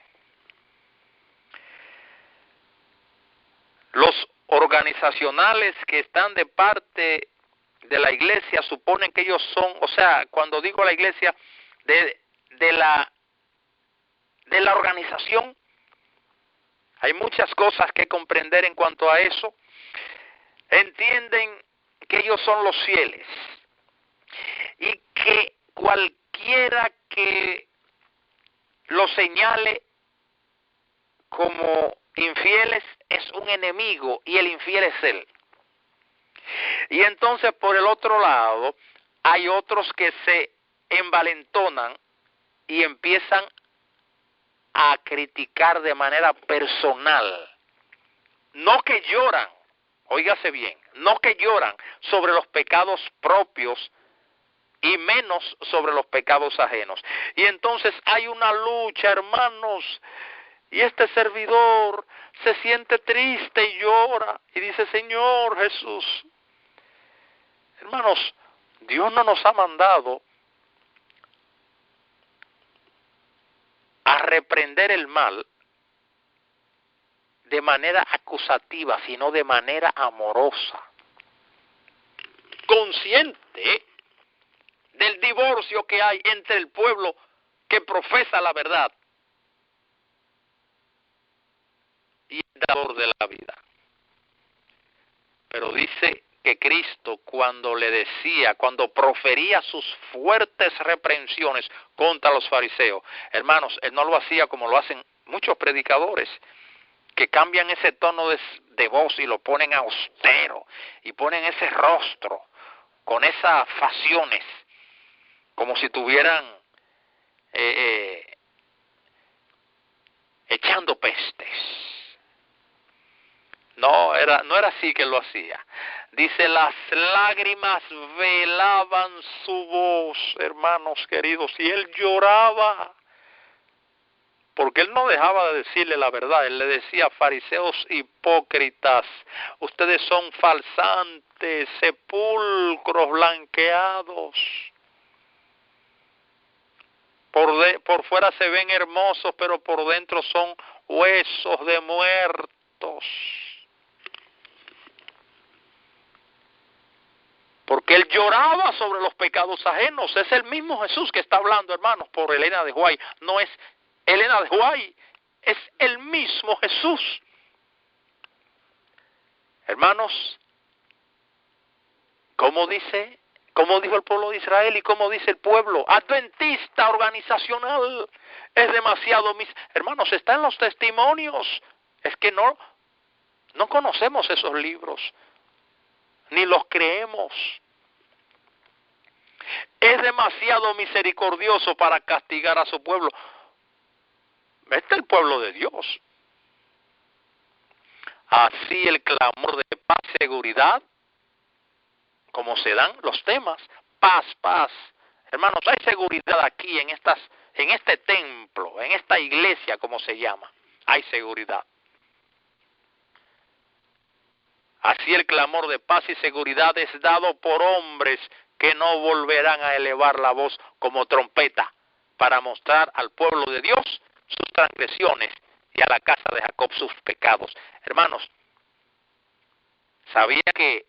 Los organizacionales que están de parte de la iglesia suponen que ellos son, o sea, cuando digo la iglesia, de la organización, hay muchas cosas que comprender en cuanto a eso. Entienden que ellos son los fieles y que cualquiera que lo señale como infieles es un enemigo y el infiel es él. Y entonces por el otro lado hay otros que se envalentonan y empiezan a criticar de manera personal. No que lloran, óigase bien, no que lloran sobre los pecados propios y menos sobre los pecados ajenos. Y entonces hay una lucha, hermanos, y este servidor se siente triste y llora y dice, Señor Jesús, hermanos, Dios no nos ha mandado a reprender el mal de manera acusativa, sino de manera amorosa, consciente del divorcio que hay entre el pueblo que profesa la verdad y el dador de la vida. Pero dice que Cristo cuando profería sus fuertes reprensiones contra los fariseos, hermanos, Él no lo hacía como lo hacen muchos predicadores, que cambian ese tono de voz y lo ponen austero, y ponen ese rostro con esas facciones, como si estuvieran echando pestes. No era así que lo hacía. Dice, las lágrimas velaban su voz, hermanos queridos, y él lloraba, porque él no dejaba de decirle la verdad. Él le decía, fariseos hipócritas, ustedes son falsantes, sepulcros blanqueados. Por fuera se ven hermosos, pero por dentro son huesos de muertos. Porque él lloraba sobre los pecados ajenos. Es el mismo Jesús que está hablando, hermanos, por Elena de White. No es Elena de White, es el mismo Jesús. Hermanos, ¿cómo dijo el pueblo de Israel y cómo dice el pueblo adventista organizacional? Es demasiado, hermanos, está en los testimonios. Es que no conocemos esos libros, ni los creemos. Es demasiado misericordioso para castigar a su pueblo. Este es el pueblo de Dios. Así el clamor de paz y seguridad, como se dan los temas, paz, paz. Hermanos, hay seguridad aquí en este templo, en esta iglesia, como se llama. Hay seguridad. Así el clamor de paz y seguridad es dado por hombres que no volverán a elevar la voz como trompeta para mostrar al pueblo de Dios sus transgresiones y a la casa de Jacob sus pecados. Hermanos, ¿sabía que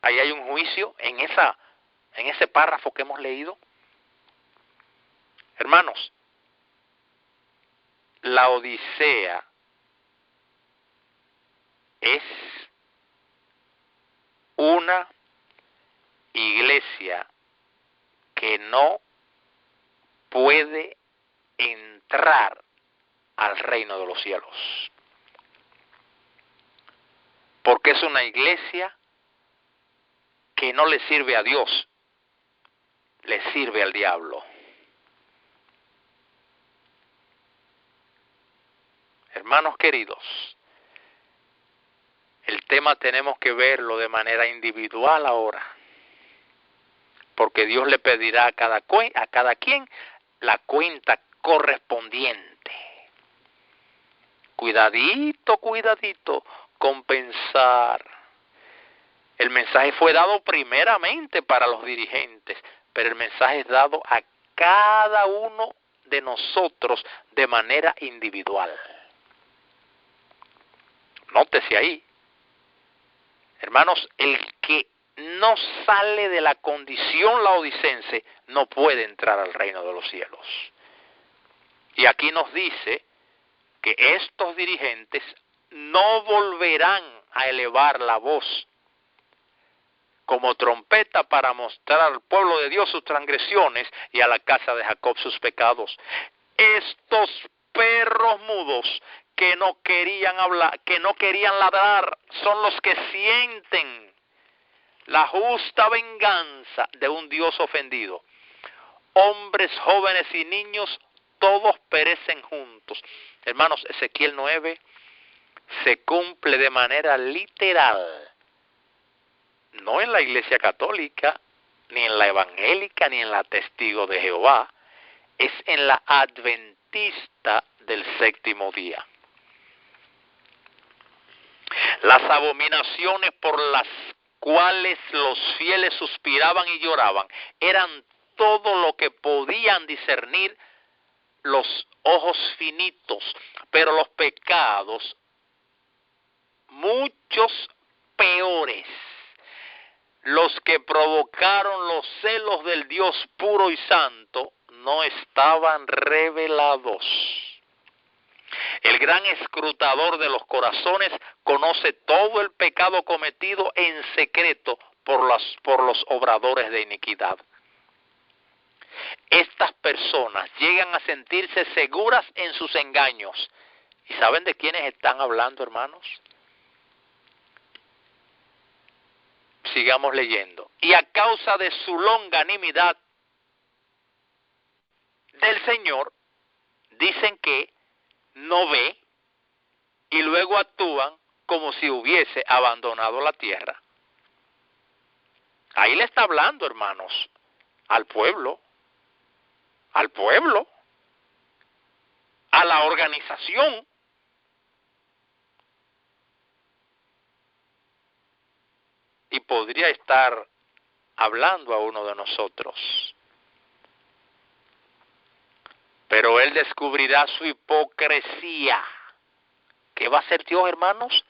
ahí hay un juicio en ese párrafo que hemos leído? Hermanos, la Odisea es una iglesia que no puede entrar al reino de los cielos, porque es una iglesia que no le sirve a Dios, le sirve al diablo. Hermanos queridos, el tema tenemos que verlo de manera individual ahora, porque Dios le pedirá a cada quien la cuenta correspondiente. Cuidadito, cuidadito con pensar. El mensaje fue dado primeramente para los dirigentes, pero el mensaje es dado a cada uno de nosotros de manera individual. Nótese ahí. Hermanos, el que no sale de la condición laodicense no puede entrar al reino de los cielos. Y aquí nos dice que estos dirigentes no volverán a elevar la voz como trompeta para mostrar al pueblo de Dios sus transgresiones y a la casa de Jacob sus pecados. Estos perros mudos que no querían hablar, que no querían ladrar, son los que sienten la justa venganza de un Dios ofendido. Hombres, jóvenes y niños, todos perecen juntos. Hermanos, Ezequiel 9 se cumple de manera literal. No en la Iglesia Católica, ni en la Evangélica, ni en la Testigo de Jehová. Es en la Adventista del séptimo día. Las abominaciones por las cuales los fieles suspiraban y lloraban eran todo lo que podían discernir los ojos finitos, pero los pecados, muchos peores, los que provocaron los celos del Dios puro y santo, no estaban revelados. El gran escrutador de los corazones conoce todo el pecado cometido en secreto por los obradores de iniquidad. Estas personas llegan a sentirse seguras en sus engaños. ¿Y saben de quiénes están hablando, hermanos? Sigamos leyendo. Y a causa de su longanimidad del Señor, dicen que no ve y luego actúan como si hubiese abandonado la tierra. Ahí le está hablando, hermanos, al pueblo, a la organización. Y podría estar hablando a uno de nosotros. Pero él descubrirá su hipocresía. ¿Qué va a hacer Dios, hermanos?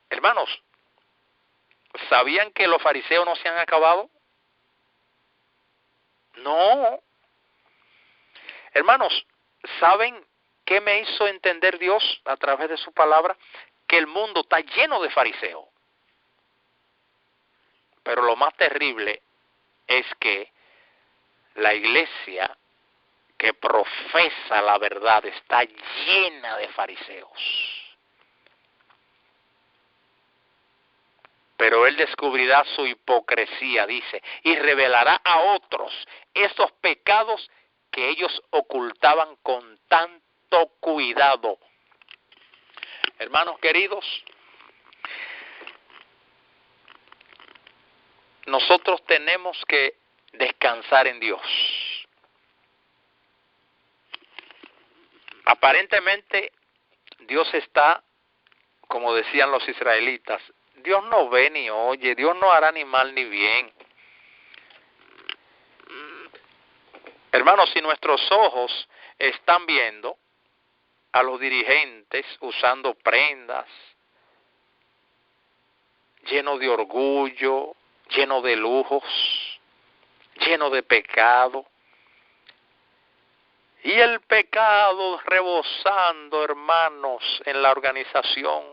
Hermanos, ¿sabían que los fariseos no se han acabado? No. Hermanos, ¿saben qué me hizo entender Dios a través de su palabra? Que el mundo está lleno de fariseos. Pero lo más terrible es que la iglesia que profesa la verdad está llena de fariseos. Pero él descubrirá su hipocresía, dice, y revelará a otros esos pecados que ellos ocultaban con tanto cuidado. Hermanos queridos, nosotros tenemos que descansar en Dios. Aparentemente Dios está como decían los israelitas, Dios no ve ni oye, Dios no hará ni mal ni bien. Hermanos, si nuestros ojos están viendo a los dirigentes usando prendas, lleno de orgullo, lleno de lujos, lleno de pecado, y el pecado rebosando, hermanos, en la organización,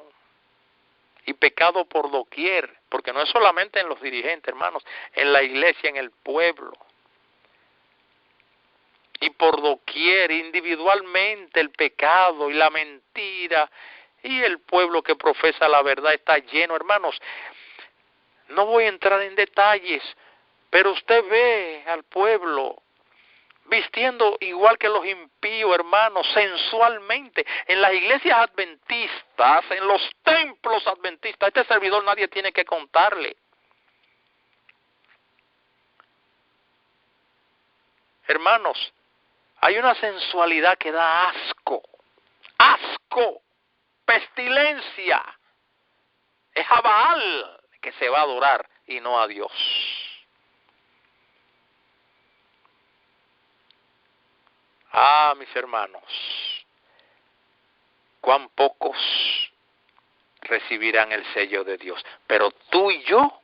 y pecado por doquier, porque no es solamente en los dirigentes, hermanos, en la iglesia, en el pueblo, y por doquier, individualmente, el pecado y la mentira, y el pueblo que profesa la verdad está lleno, hermanos. No voy a entrar en detalles, pero usted ve al pueblo vistiendo igual que los impíos, hermanos, sensualmente. En las iglesias adventistas, en los templos adventistas, este servidor nadie tiene que contarle. Hermanos, hay una sensualidad que da asco, pestilencia. Es a Baal que se va a adorar y no a Dios. Ah, mis hermanos, cuán pocos recibirán el sello de Dios. Pero tú y yo,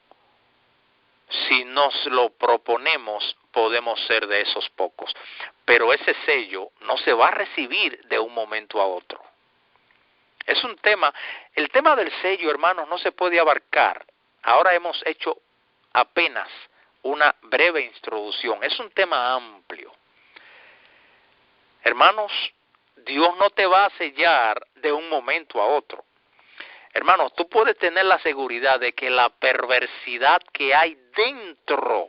si nos lo proponemos, podemos ser de esos pocos. Pero ese sello no se va a recibir de un momento a otro. Es un tema, el tema del sello, hermanos, no se puede abarcar. Ahora hemos hecho apenas una breve introducción. Es un tema amplio. Hermanos, Dios no te va a sellar de un momento a otro. Hermanos, tú puedes tener la seguridad de que la perversidad que hay dentro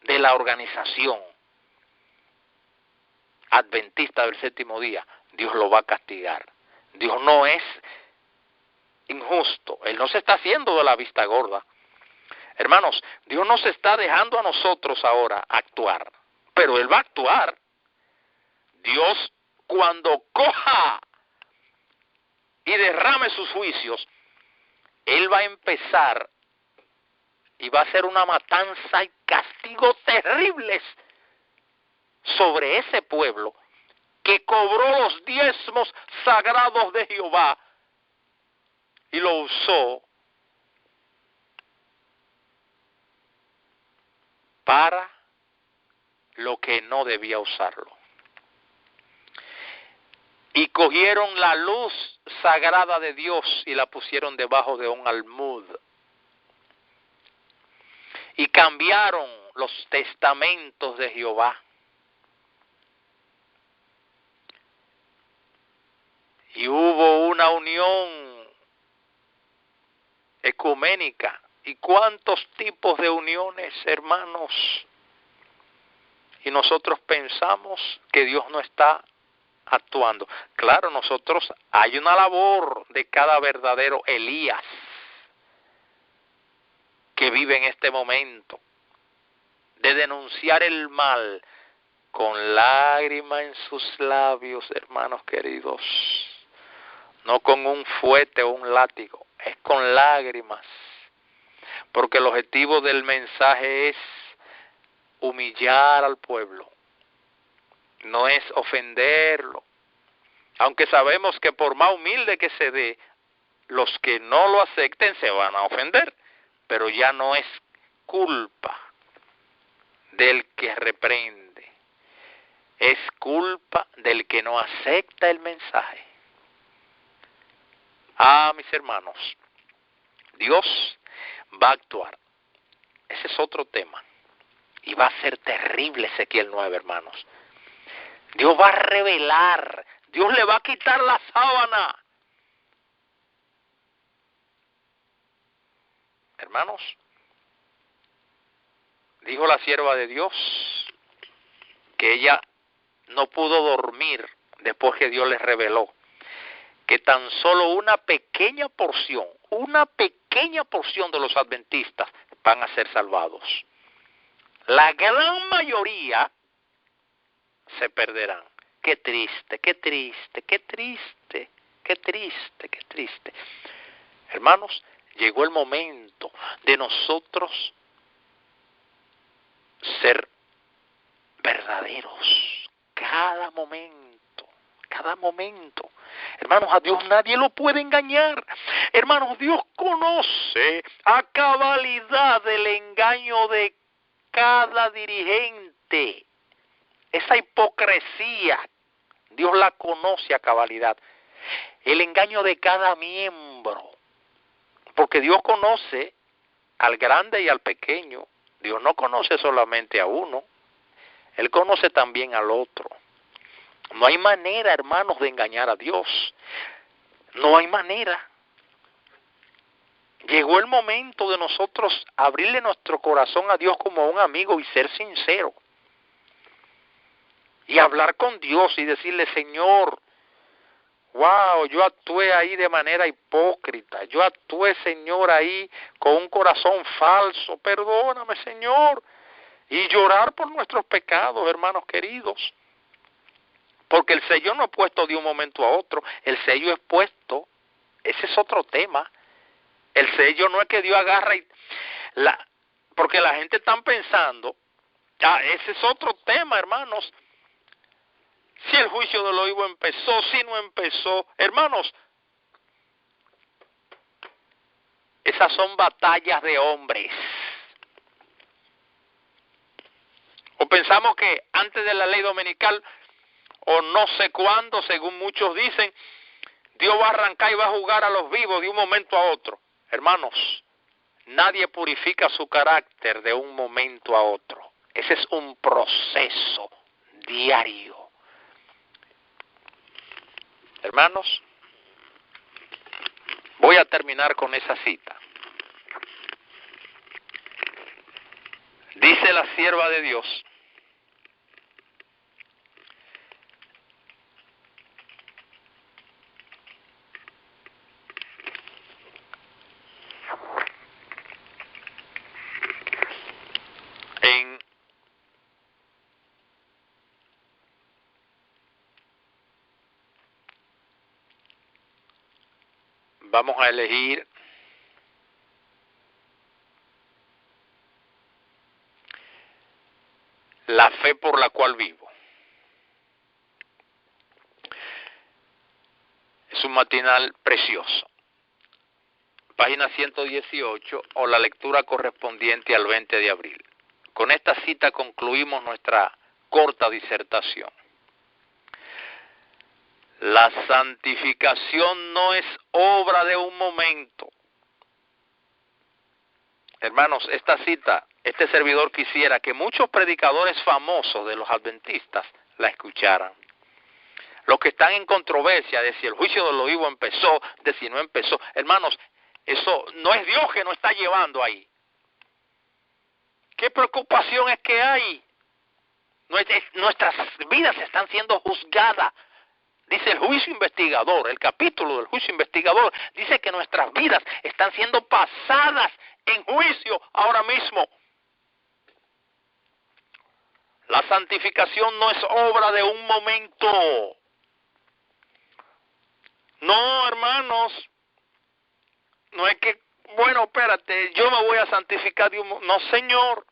de la organización adventista del séptimo día, Dios lo va a castigar. Dios no es injusto. Él no se está haciendo de la vista gorda. Hermanos, Dios nos está dejando a nosotros ahora actuar, pero Él va a actuar. Dios, cuando coja y derrame sus juicios, Él va a empezar y va a hacer una matanza y castigos terribles sobre ese pueblo que cobró los diezmos sagrados de Jehová y lo usó para lo que no debía usarlo. Y cogieron la luz sagrada de Dios y la pusieron debajo de un almud. Y cambiaron los testamentos de Jehová. Y hubo una unión ecuménica. ¿Y cuántos tipos de uniones, hermanos? Y nosotros pensamos que Dios no está actuando. Claro, nosotros, hay una labor de cada verdadero Elías que vive en este momento, de denunciar el mal con lágrima en sus labios, hermanos queridos. No con un fuete o un látigo, es con lágrimas. Porque el objetivo del mensaje es humillar al pueblo, no es ofenderlo. Aunque sabemos que por más humilde que se dé, los que no lo acepten se van a ofender. Pero ya no es culpa del que reprende, es culpa del que no acepta el mensaje. Ah, mis hermanos, Dios va a actuar. Ese es otro tema. Y va a ser terrible Ezequiel 9, hermanos. Dios va a revelar, Dios le va a quitar la sábana. Hermanos, dijo la sierva de Dios que ella no pudo dormir después que Dios les reveló que tan solo una pequeña porción de los adventistas van a ser salvados. La gran mayoría se perderán. Qué triste, qué triste, qué triste. Qué triste, qué triste. Hermanos, llegó el momento de nosotros ser verdaderos. Cada momento, cada momento. Hermanos, a Dios nadie lo puede engañar. Hermanos, Dios conoce a cabalidad el engaño de cada dirigente. Esa hipocresía, Dios la conoce a cabalidad. El engaño de cada miembro. Porque Dios conoce al grande y al pequeño. Dios no conoce solamente a uno. Él conoce también al otro. No hay manera, hermanos, de engañar a Dios. No hay manera. Llegó el momento de nosotros abrirle nuestro corazón a Dios como a un amigo y ser sincero. Y hablar con Dios y decirle, Señor, wow, yo actué ahí de manera hipócrita. Yo actué, Señor, ahí con un corazón falso. Perdóname, Señor. Y llorar por nuestros pecados, hermanos queridos. Porque el sello no es puesto de un momento a otro. El sello es puesto. Ese es otro tema. El sello no es que Dios agarra y... porque la gente está pensando... ese es otro tema, hermanos. Si el juicio de los vivos empezó, si no empezó. Hermanos, esas son batallas de hombres. O pensamos que antes de la ley dominical, o no sé cuándo, según muchos dicen, Dios va a arrancar y va a jugar a los vivos de un momento a otro. Hermanos, nadie purifica su carácter de un momento a otro. Ese es un proceso diario. Hermanos, voy a terminar con esa cita. Dice la sierva de Dios, vamos a elegir la fe por la cual vivo. Es un matinal precioso. Página 118 o la lectura correspondiente al 20 de abril. Con esta cita concluimos nuestra corta disertación. La santificación no es obra de un momento. Hermanos, esta cita, este servidor quisiera que muchos predicadores famosos de los adventistas la escucharan. Los que están en controversia de si el juicio de los vivos empezó, de si no empezó. Hermanos, eso no es Dios que nos está llevando ahí. ¿Qué preocupación es que hay? Nuestras vidas están siendo juzgadas. Dice el juicio investigador, el capítulo del juicio investigador, dice que nuestras vidas están siendo pasadas en juicio ahora mismo. La santificación no es obra de un momento. No, hermanos, no es que, bueno, espérate, yo me voy a santificar de un momento. No, Señor,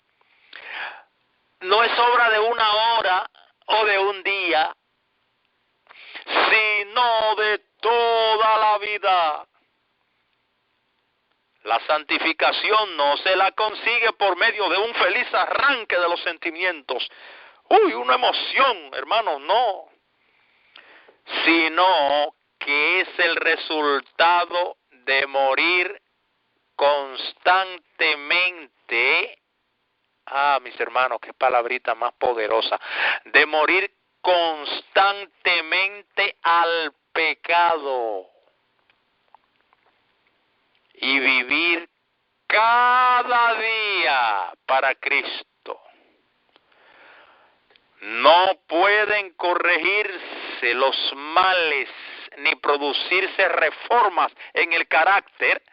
no es obra de una hora o de un día, sino de toda la vida. La santificación no se la consigue por medio de un feliz arranque de los sentimientos. Uy, una emoción, hermano, no. Sino que es el resultado de morir constantemente. Mis hermanos, qué palabrita más poderosa. De morir constantemente al pecado y vivir cada día para Cristo. No pueden corregirse los males ni producirse reformas en el carácter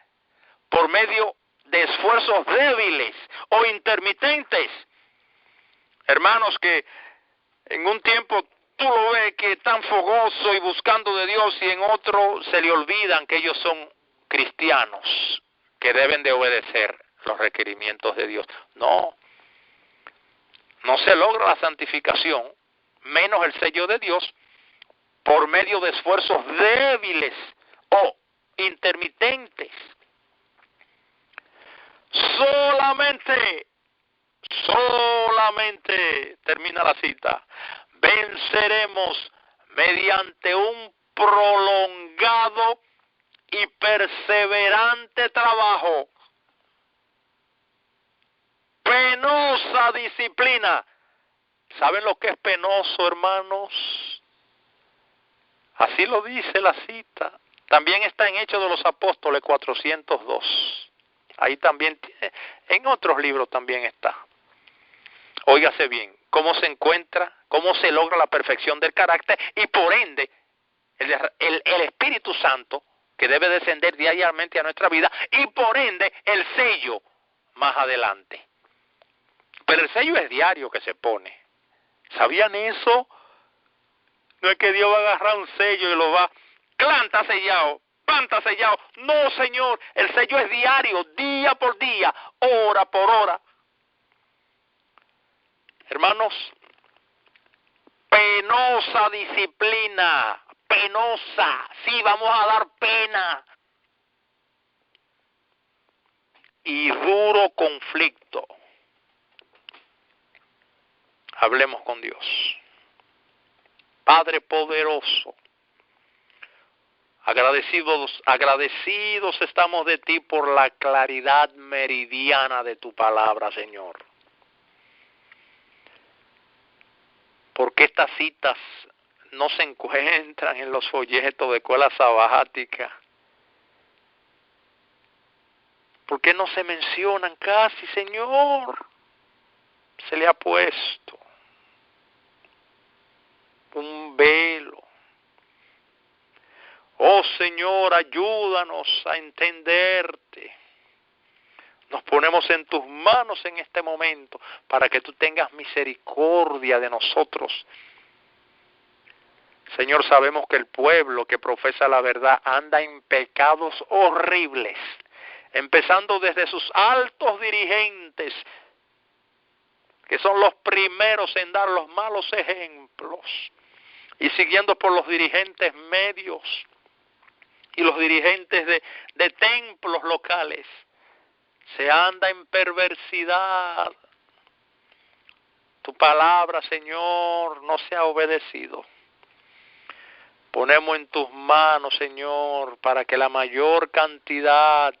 por medio de esfuerzos débiles o intermitentes. Hermanos, que en un tiempo tú lo ves que están fogosos y buscando de Dios, y en otro se le olvidan que ellos son cristianos, que deben de obedecer los requerimientos de Dios. No se logra la santificación, menos el sello de Dios, por medio de esfuerzos débiles o intermitentes. Solamente, termina la cita, venceremos mediante un prolongado y perseverante trabajo, penosa disciplina. ¿Saben lo que es penoso, hermanos? Así lo dice la cita. También está en Hechos de los Apóstoles 402. Ahí también, en otros libros también está. Óigase bien, cómo se encuentra, cómo se logra la perfección del carácter y por ende el Espíritu Santo que debe descender diariamente a nuestra vida y por ende el sello más adelante. Pero el sello es diario que se pone. ¿Sabían eso? No es que Dios va a agarrar un sello y lo va, planta sellado. No, Señor, el sello es diario, día por día, hora por hora. Hermanos, penosa disciplina, penosa, sí, vamos a dar pena. Y duro conflicto. Hablemos con Dios. Padre poderoso, agradecidos estamos de ti por la claridad meridiana de tu palabra, Señor. Porque estas citas no se encuentran en los folletos de escuela sabática. ¿Por qué no se mencionan casi, Señor? Se le ha puesto un velo. Oh Señor, ayúdanos a entenderte. Nos ponemos en tus manos en este momento para que tú tengas misericordia de nosotros. Señor, sabemos que el pueblo que profesa la verdad anda en pecados horribles, empezando desde sus altos dirigentes, que son los primeros en dar los malos ejemplos, y siguiendo por los dirigentes medios y los dirigentes de templos locales. Se anda en perversidad. Tu palabra, Señor, no se ha obedecido. Ponemos en tus manos, Señor, para que la mayor cantidad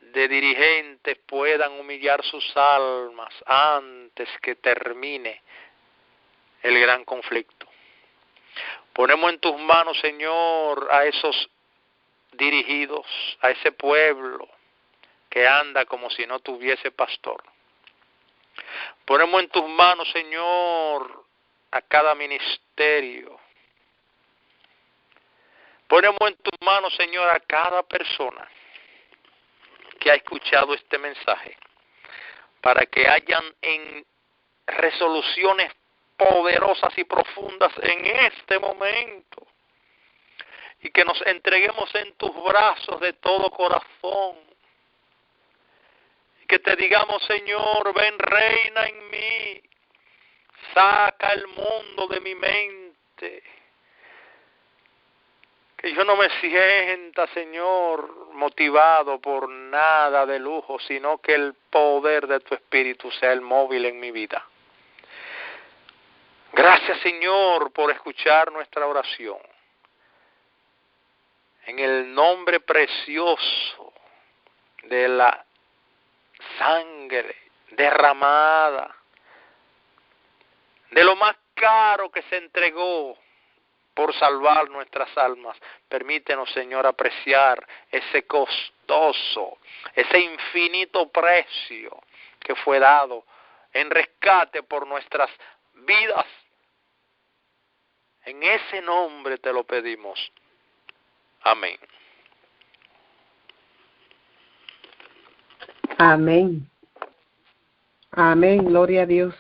de dirigentes puedan humillar sus almas antes que termine el gran conflicto. Ponemos en tus manos, Señor, a esos dirigidos, a ese pueblo que anda como si no tuviese pastor. Ponemos en tus manos, Señor, a cada ministerio. Ponemos en tus manos, Señor, a cada persona que ha escuchado este mensaje, para que hayan en resoluciones poderosas y profundas en este momento, y que nos entreguemos en tus brazos de todo corazón, y que te digamos, Señor, ven, reina en mí, saca el mundo de mi mente, que yo no me sienta, Señor, motivado por nada de lujo, sino que el poder de tu Espíritu sea el móvil en mi vida. Gracias, Señor, por escuchar nuestra oración. En el nombre precioso de la sangre derramada, de lo más caro que se entregó por salvar nuestras almas, permítenos, Señor, apreciar ese costoso, ese infinito precio que fue dado en rescate por nuestras vidas. En ese nombre te lo pedimos. Amén. Amén. Amén. Gloria a Dios.